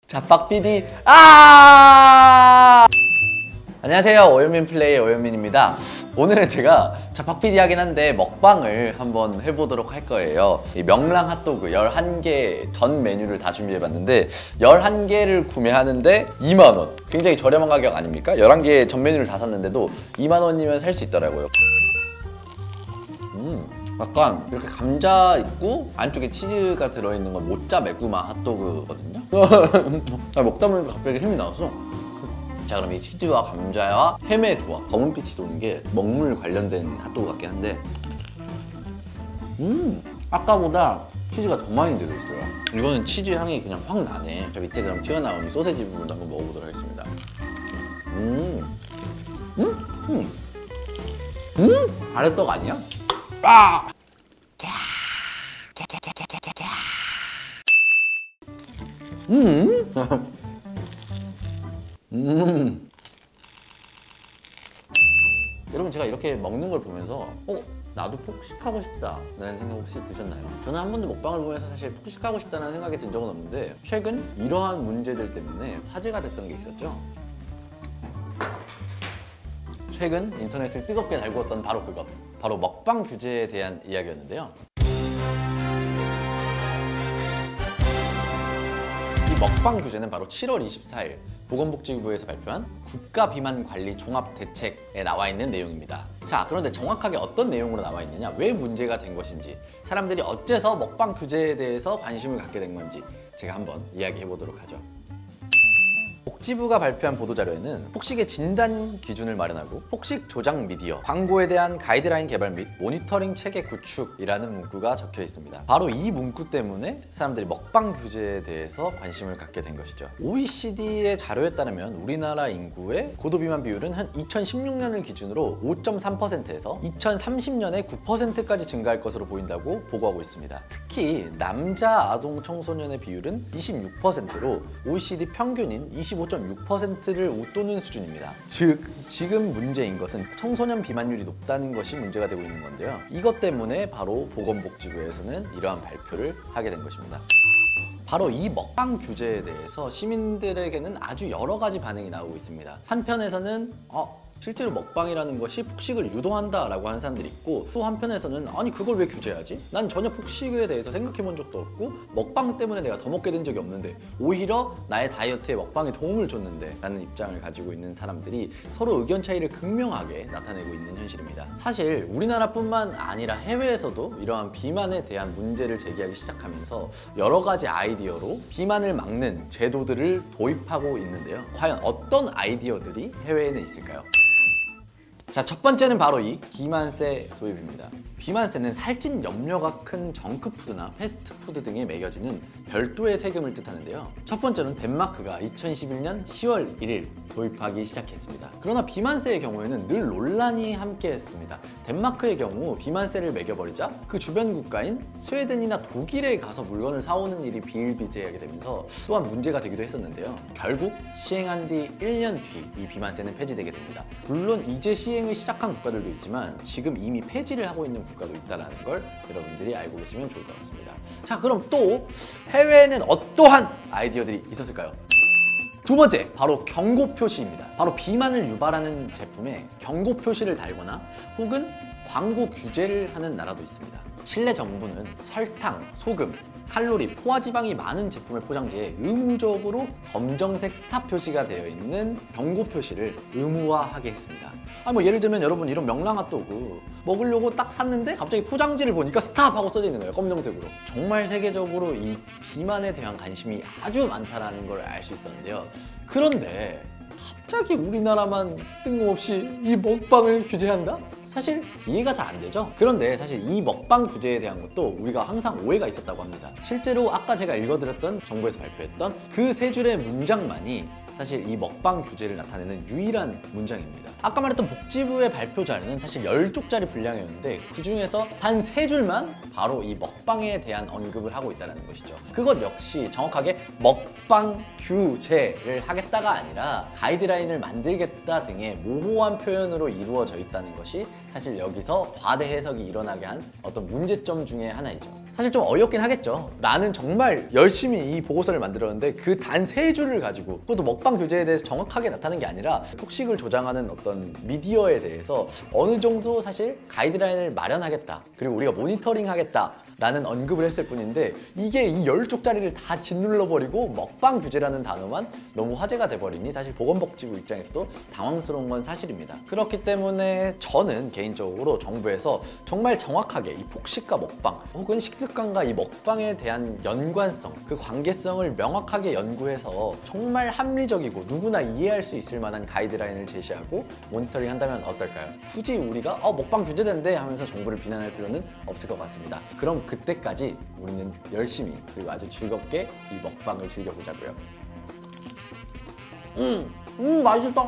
자빡 PD 안녕하세요, 오연민 플레이 오연민입니다. 오늘은 제가 자빡 PD 하긴 한데 먹방을 한번 해보도록 할 거예요. 이 명랑 핫도그 11개 전 메뉴를 다 준비해봤는데 11개를 구매하는데 2만원, 굉장히 저렴한 가격 아닙니까? 11개 전 메뉴를 다 샀는데도 2만원이면 살 수 있더라고요. 약간 이렇게 감자 있고 안쪽에 치즈가 들어있는 건 모짜 메구마 핫도그거든요. 먹다 보니까 갑자기 힘이 나왔어. 자, 그럼 이 치즈와 감자와 햄의 조합, 검은빛이 도는 게 먹물 관련된 핫도그 같긴 한데 아까보다 치즈가 더 많이 들어있어요. 이거는 치즈 향이 그냥 확 나네. 저 밑에 그럼 튀어나온 이 소세지 부분도 한번 먹어보도록 하겠습니다. 가래떡 아니야? 아! 여러분, 제가 이렇게 먹는 걸 보면서 나도 폭식하고 싶다 라는 생각 혹시 드셨나요? 저는 한 번도 먹방을 보면서 사실 폭식하고 싶다는 생각이 든 적은 없는데 최근 이러한 문제들 때문에 화제가 됐던 게 있었죠. 최근 인터넷을 뜨겁게 달구었던 바로 그것, 바로 먹방 규제에 대한 이야기였는데요. 이 먹방 규제는 바로 7월 24일 보건복지부에서 발표한 국가비만관리 종합대책에 나와 있는 내용입니다. 자, 그런데 정확하게 어떤 내용으로 나와 있느냐, 왜 문제가 된 것인지, 사람들이 어째서 먹방 규제에 대해서 관심을 갖게 된 건지 제가 한번 이야기해 보도록 하죠. 복지부가 발표한 보도자료에는 폭식의 진단 기준을 마련하고 폭식 조장 미디어, 광고에 대한 가이드라인 개발 및 모니터링 체계 구축이라는 문구가 적혀 있습니다. 바로 이 문구 때문에 사람들이 먹방 규제에 대해서 관심을 갖게 된 것이죠. OECD의 자료에 따르면 우리나라 인구의 고도비만 비율은 한 2016년을 기준으로 5.3%에서 2030년에 9%까지 증가할 것으로 보인다고 보고하고 있습니다. 특히 남자 아동 청소년의 비율은 26%로 OECD 평균인 25.6%를 웃도는 수준입니다. 즉, 지금 문제인 것은 청소년 비만율이 높다는 것이 문제가 되고 있는 건데요. 이것 때문에 바로 보건복지부에서는 이러한 발표를 하게 된 것입니다. 바로 이 먹방 규제에 대해서 시민들에게는 아주 여러 가지 반응이 나오고 있습니다. 한편에서는 실제로 먹방이라는 것이 폭식을 유도한다 라고 하는 사람들이 있고, 또 한편에서는 아니 그걸 왜 규제하지? 난 전혀 폭식에 대해서 생각해 본 적도 없고 먹방 때문에 내가 더 먹게 된 적이 없는데 오히려 나의 다이어트에 먹방이 도움을 줬는데 라는 입장을 가지고 있는 사람들이 서로 의견 차이를 극명하게 나타내고 있는 현실입니다. 사실 우리나라뿐만 아니라 해외에서도 이러한 비만에 대한 문제를 제기하기 시작하면서 여러 가지 아이디어로 비만을 막는 제도들을 도입하고 있는데요. 과연 어떤 아이디어들이 해외에는 있을까요? 자, 첫 번째는 바로 이 비만세 도입입니다. 비만세는 살찐 염려가 큰 정크푸드나 패스트푸드 등에 매겨지는 별도의 세금을 뜻하는데요. 첫 번째는 덴마크가 2021년 10월 1일 도입하기 시작했습니다. 그러나 비만세의 경우에는 늘 논란이 함께했습니다. 덴마크의 경우 비만세를 매겨버리자 그 주변 국가인 스웨덴이나 독일에 가서 물건을 사오는 일이 비일비재하게 되면서 또한 문제가 되기도 했었는데요. 결국 시행한 뒤 1년 뒤 이 비만세는 폐지되게 됩니다. 물론 이제 시행을 시작한 국가들도 있지만 지금 이미 폐지를 하고 있는 국가도 있다는 걸 여러분들이 알고 계시면 좋을 것 같습니다. 자, 그럼 또 해외에는 어떠한 아이디어들이 있었을까요? 두 번째, 바로 경고 표시입니다. 바로 비만을 유발하는 제품에 경고 표시를 달거나 혹은 광고 규제를 하는 나라도 있습니다. 칠레 정부는 설탕, 소금, 칼로리, 포화지방이 많은 제품의 포장지에 의무적으로 검정색 스탑 표시가 되어 있는 경고 표시를 의무화하게 했습니다. 예를 들면 여러분, 이런 명랑 핫도그 먹으려고 딱 샀는데 갑자기 포장지를 보니까 스탑 하고 써져 있는 거예요, 검정색으로. 정말 세계적으로 이 비만에 대한 관심이 아주 많다는 걸 알 수 있었는데요. 그런데 갑자기 우리나라만 뜬금없이 이 먹방을 규제한다? 사실 이해가 잘 안 되죠? 그런데 사실 이 먹방 규제에 대한 것도 우리가 항상 오해가 있었다고 합니다. 실제로 아까 제가 읽어드렸던 정부에서 발표했던 그 세 줄의 문장만이 사실 이 먹방 규제를 나타내는 유일한 문장입니다. 아까 말했던 복지부의 발표 자료는 사실 10쪽짜리 분량이었는데 그 중에서 한 3줄만 바로 이 먹방에 대한 언급을 하고 있다는 것이죠. 그것 역시 정확하게 먹방 규제를 하겠다가 아니라 가이드라인을 만들겠다 등의 모호한 표현으로 이루어져 있다는 것이 사실 여기서 과대 해석이 일어나게 한 어떤 문제점 중에 하나이죠. 사실 좀 어이없긴 하겠죠. 나는 정말 열심히 이 보고서를 만들었는데 그 단 3줄을 가지고, 그것도 먹방 규제에 대해서 정확하게 나타나는 게 아니라 폭식을 조장하는 어떤 미디어에 대해서 어느 정도 사실 가이드라인을 마련하겠다, 그리고 우리가 모니터링 하겠다 라는 언급을 했을 뿐인데, 이게 이 10쪽짜리를 다 짓눌러버리고 먹방 규제라는 단어만 너무 화제가 돼버리니 사실 보건복지부 입장에서도 당황스러운 건 사실입니다. 그렇기 때문에 저는 개인적으로 정부에서 정말 정확하게 이 폭식과 먹방 혹은 식습관과 이 먹방에 대한 연관성, 그 관계성을 명확하게 연구해서 정말 합리적이고 누구나 이해할 수 있을 만한 가이드라인을 제시하고 모니터링 한다면 어떨까요? 굳이 우리가 먹방 규제된대 하면서 정부를 비난할 필요는 없을 것 같습니다. 그럼 그때까지 우리는 열심히 그리고 아주 즐겁게 이 먹방을 즐겨보자고요. 맛있다.